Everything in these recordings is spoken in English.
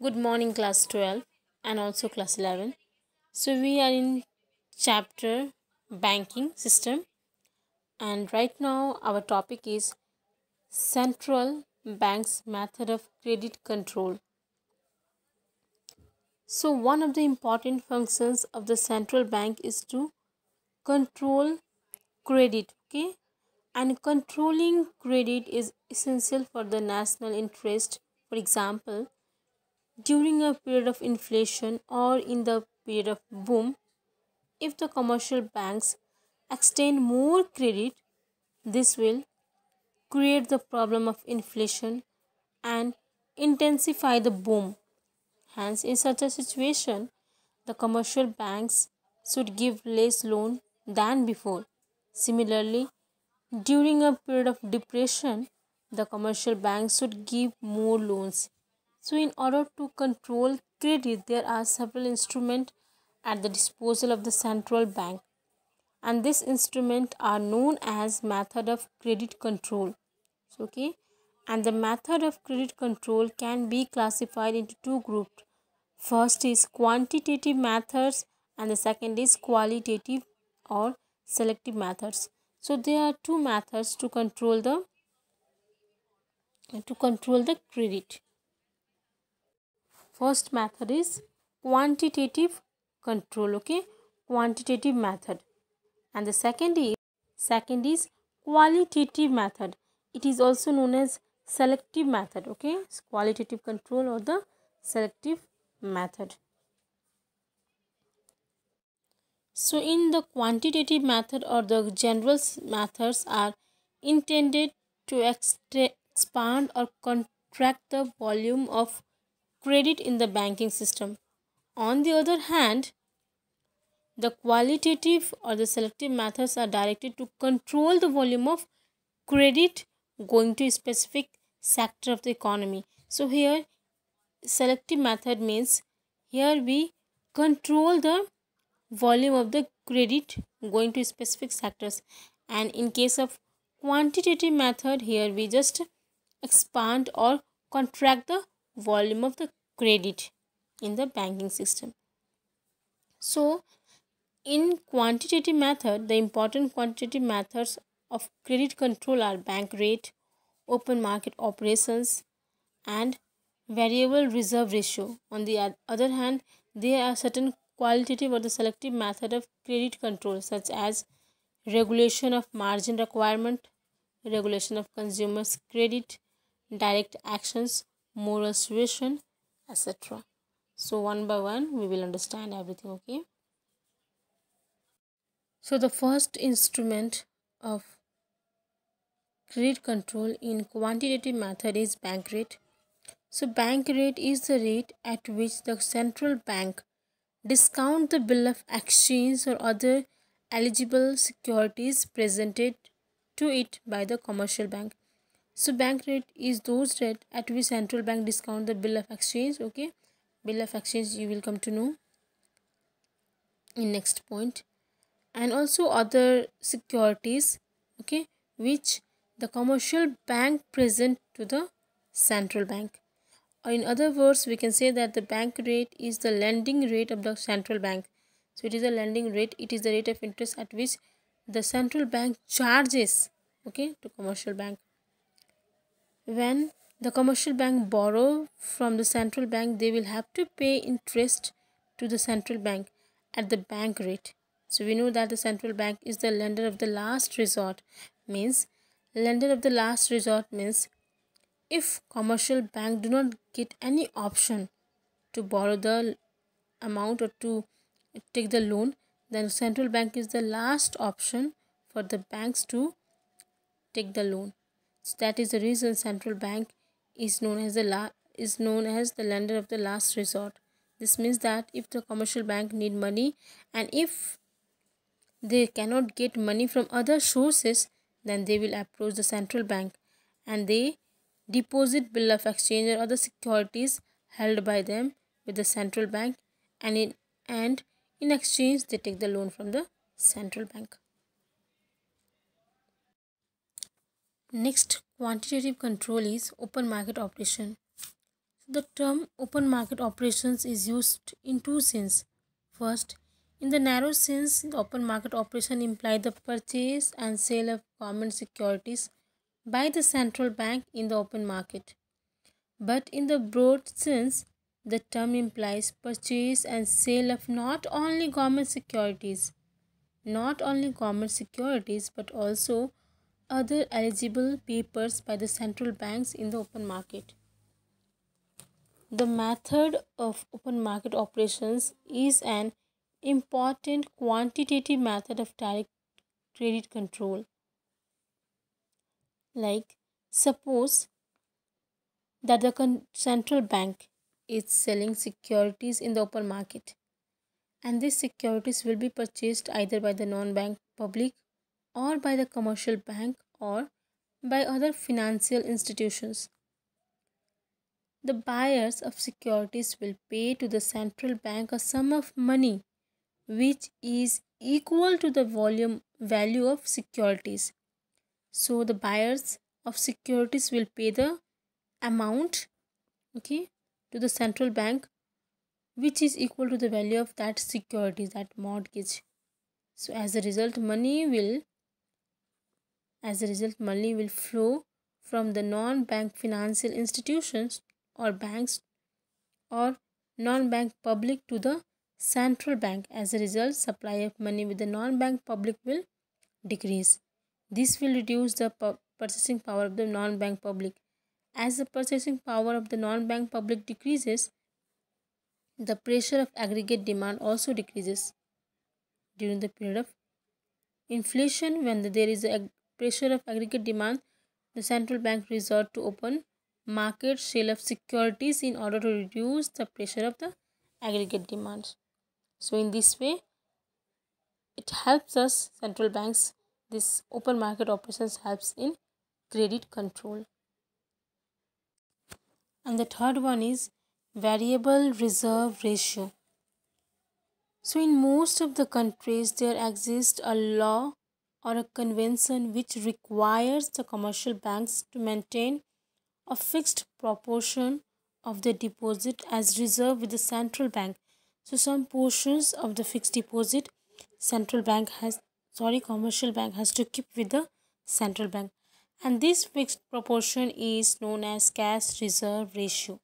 Good morning, class 12 and also class 11. So, we are in chapter banking system, and right now our topic is central bank's method of credit control. So, one of the important functions of the central bank is to control credit, okay? And controlling credit is essential for the national interest. For example, during a period of inflation or in the period of boom, if the commercial banks extend more credit, this will create the problem of inflation and intensify the boom. Hence, in such a situation, the commercial banks should give less loan than before. Similarly, during a period of depression, the commercial banks should give more loans. So, in order to control credit, there are several instruments at the disposal of the central bank, and this instrument are known as method of credit control. So, okay, and the method of credit control can be classified into two groups. First is quantitative methods and the second is qualitative or selective methods. So there are two methods to control the credit. First method is quantitative control, okay, quantitative method, and the second is qualitative method. It is also known as selective method, okay, it's qualitative control or the selective method. So in the quantitative method or the general methods are intended to expand or contract the volume of credit in the banking system. On the other hand, the qualitative or the selective methods are directed to control the volume of credit going to a specific sector of the economy. So here selective method means here we control the volume of the credit going to specific sectors, and in case of quantitative method, here we just expand or contract the volume of the credit in the banking system. So in quantitative method, the important quantitative methods of credit control are bank rate, open market operations, and variable reserve ratio. On the other hand, there are certain qualitative or the selective method of credit control such as regulation of margin requirement, regulation of consumers credit, direct actions, moral suasion, etc. So one by one we will understand everything, okay? So the first instrument of credit control in quantitative method is bank rate. So bank rate is the rate at which the central bank discount the bill of exchange or other eligible securities presented to it by the commercial bank. So bank rate is those rate at which central bank discount the bill of exchange, okay? Bill of exchange you will come to know in next point, and also other securities, okay, which the commercial bank present to the central bank. Or in other words, we can say that the bank rate is the lending rate of the central bank. So it is a lending rate, it is the rate of interest at which the central bank charges, okay, to commercial bank. When the commercial bank borrow from the central bank, they will have to pay interest to the central bank at the bank rate. So we know that the central bank is the lender of the last resort. Means lender of the last resort means if commercial bank do not get any option to borrow the amount or to take the loan, then central bank is the last option for the banks to take the loan. So that is the reason central bank is known as the lender of the last resort. This means that if the commercial bank need money and if they cannot get money from other sources, then they will approach the central bank and they deposit bill of exchange or other securities held by them with the central bank, and in exchange they take the loan from the central bank. Next quantitative control is open market operation. The term open market operations is used in two senses. First, in the narrow sense, the open market operation implies the purchase and sale of government securities by the central bank in the open market. But in the broad sense, the term implies purchase and sale of not only government securities but also other eligible papers by the central banks in the open market. The method of open market operations is an important quantitative method of direct credit control. Like, suppose that the central bank is selling securities in the open market, and these securities will be purchased either by the non-bank public or by the commercial bank or by other financial institutions. The buyers of securities will pay to the central bank a sum of money which is equal to the volume value of securities. So the buyers of securities will pay the amount, okay, to the central bank which is equal to the value of that securities, that mortgage. So as a result money will flow from the non-bank financial institutions or banks or non-bank public to the central bank. As a result, supply of money with the non-bank public will decrease. This will reduce the purchasing power of the non-bank public. As the purchasing power of the non-bank public decreases, the pressure of aggregate demand also decreases. During the period of inflation, when there is a pressure of aggregate demand, the central bank resort to open market sale of securities in order to reduce the pressure of the aggregate demand. So in this way, it helps us central banks. This open market operations helps in credit control. And the third one is variable reserve ratio. So in most of the countries there exists a law or a convention which requires the commercial banks to maintain a fixed proportion of the deposit as reserve with the central bank. So some portions of the fixed deposit commercial bank has to keep with the central bank, and this fixed proportion is known as cash reserve ratio.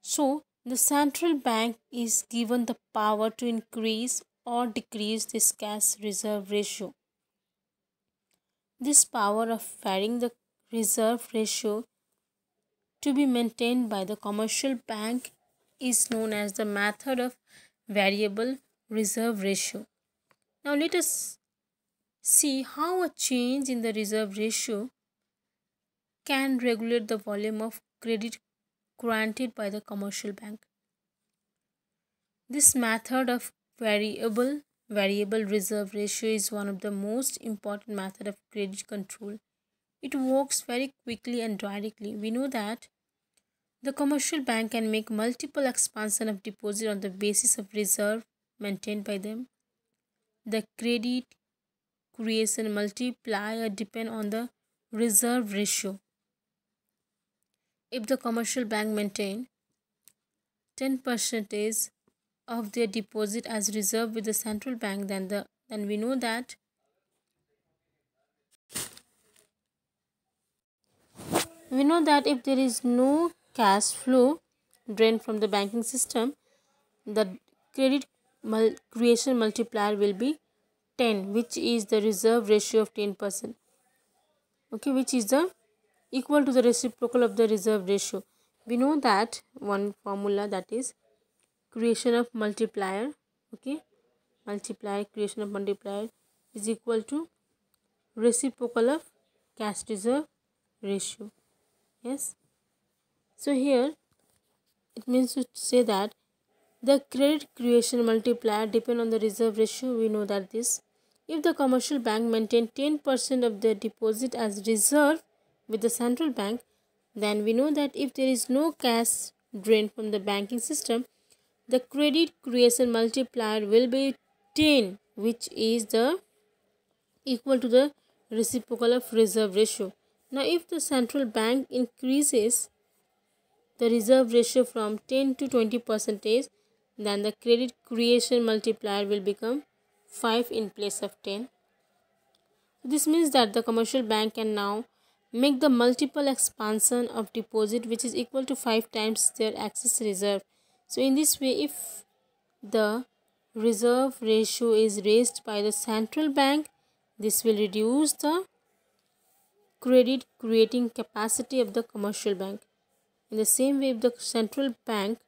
So the central bank is given the power to increase or decrease this cash reserve ratio. This power of varying the reserve ratio to be maintained by the commercial bank is known as the method of variable reserve ratio. Now let us see how a change in the reserve ratio can regulate the volume of credit granted by the commercial bank. This method of variable reserve ratio is one of the most important method of credit control. It works very quickly and directly. We know that the commercial bank can make multiple expansion of deposit on the basis of reserve maintained by them. The credit creation multiplier depend on the reserve ratio. If the commercial bank maintain 10% of their deposit as reserve with the central bank, then we know that if there is no cash flow drain from the banking system, the credit creation multiplier will be 10, which is the reserve ratio of 10%, okay, which is the equal to the reciprocal of the reserve ratio. We know that one formula, that is creation of multiplier, okay, creation of multiplier is equal to reciprocal of cash reserve ratio. Yes, so here it means to say that the credit creation multiplier depend on the reserve ratio. We know that this, if the commercial bank maintain 10% of their deposit as reserve with the central bank, then we know that if there is no cash drain from the banking system, the credit creation multiplier will be 10, which is the equal to the reciprocal of reserve ratio. Now if the central bank increases the reserve ratio from 10 to 20 percentage, then the credit creation multiplier will become 5 in place of 10. This means that the commercial bank can now make the multiple expansion of deposit which is equal to 5 times their excess reserve. So in this way, if the reserve ratio is raised by the central bank, this will reduce the credit creating capacity of the commercial bank. In the same way, if the central bank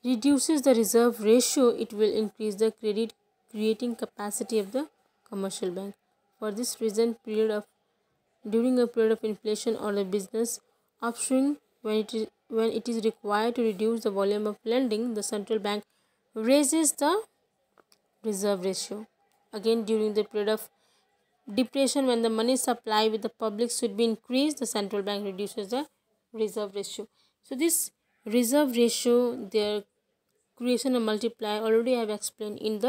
reduces the reserve ratio, it will increase the credit creating capacity of the commercial bank. For this reason, during a period of inflation or a business upswing, when it is required to reduce the volume of lending, the central bank raises the reserve ratio. Again, during the period of depression, when the money supply with the public should be increased, the central bank reduces the reserve ratio. So this reserve ratio, their creation and multiply, already I have explained in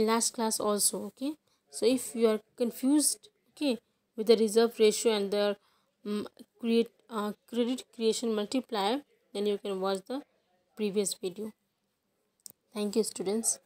last class also. Okay, so if you are confused, okay, with the reserve ratio and the credit creation multiplier, then you can watch the previous video. Thank you, students.